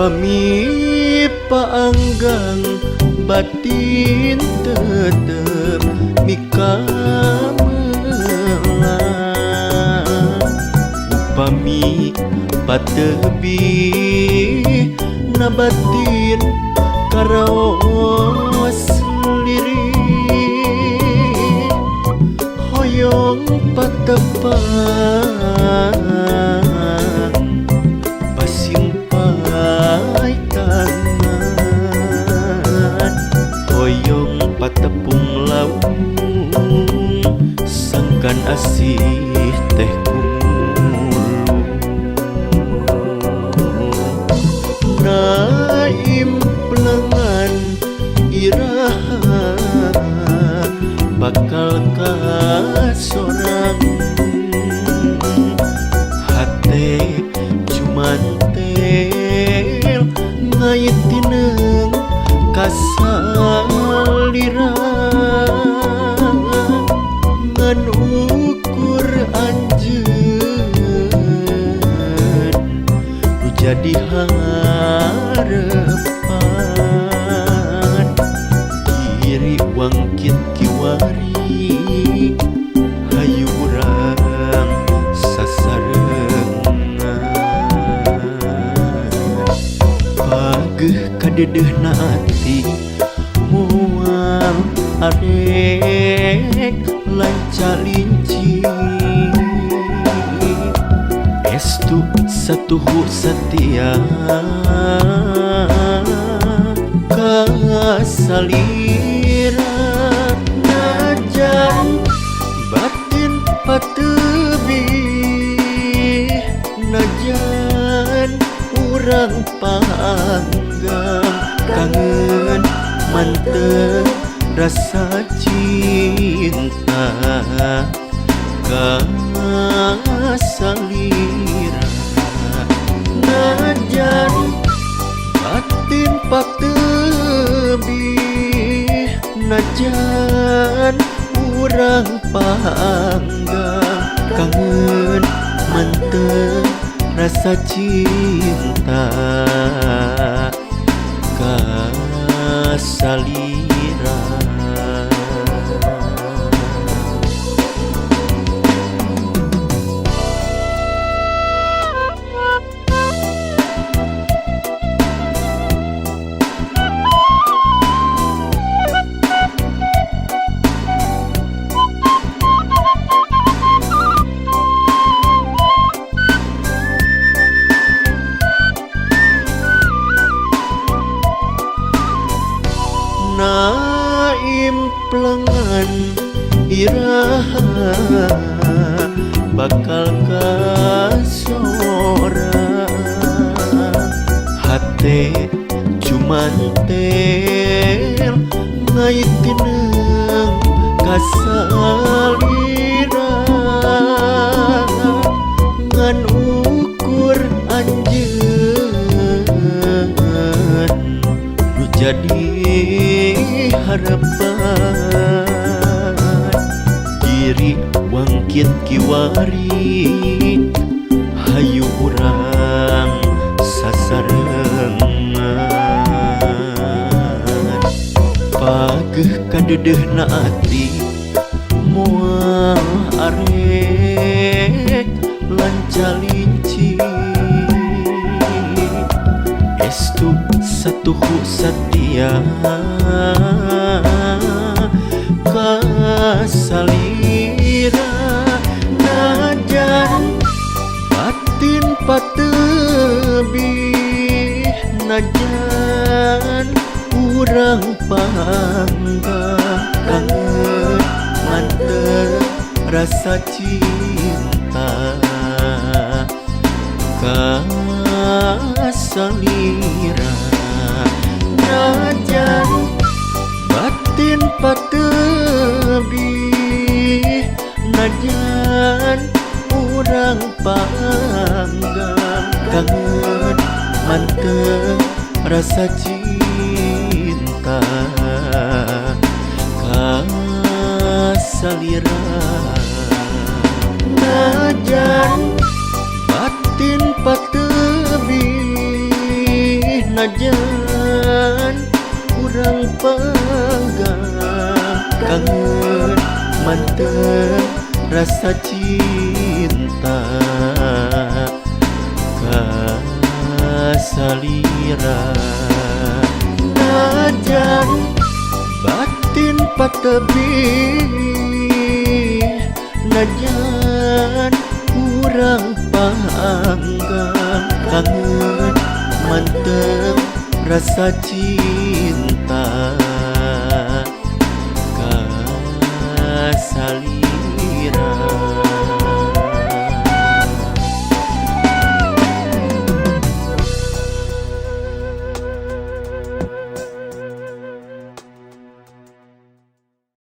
Pami paanggang batin tetep mika melang. Upami patebi na batin karaos lirik hoyong patepang pasimpai tangan hoyong patepung laung sangkan asih teh naim pelengan iraha bakal kasorang hate cumantel ngait tineng kasalirang ngan ukur anjeun nu jadi harapan kiri wangkit kiwari hayu urang sasarengan pageuh kadedehna ati moal arek lancalinci estu satuhu satia kasalira najan batin patebi najan urang panggang kangen mantep rasa cinta kasalira najan batin patebi najan urang panggang kangen mantep rasa cinta kasalira. Naim pelengan iraha bakal kasorang hate cumantel ngait tineng kasalirang ngan ukur anjeun nu jadi harapan diri wangkit kiwari hayu urang sasarengan pageuh kadedehna ati moal arek lancalinci estu satuhu satia kasalira najan batin patebi najan urang panggang kangen mantep rasa cinta kasalira najan batin patebi najan urang panggang kangen mantep rasa cinta kasalira najan batin patebi najan urang panggang kangen mantep rasa cinta kasalira najan batin patebi najan urang panggang kangen mantep rasa cinta kasalira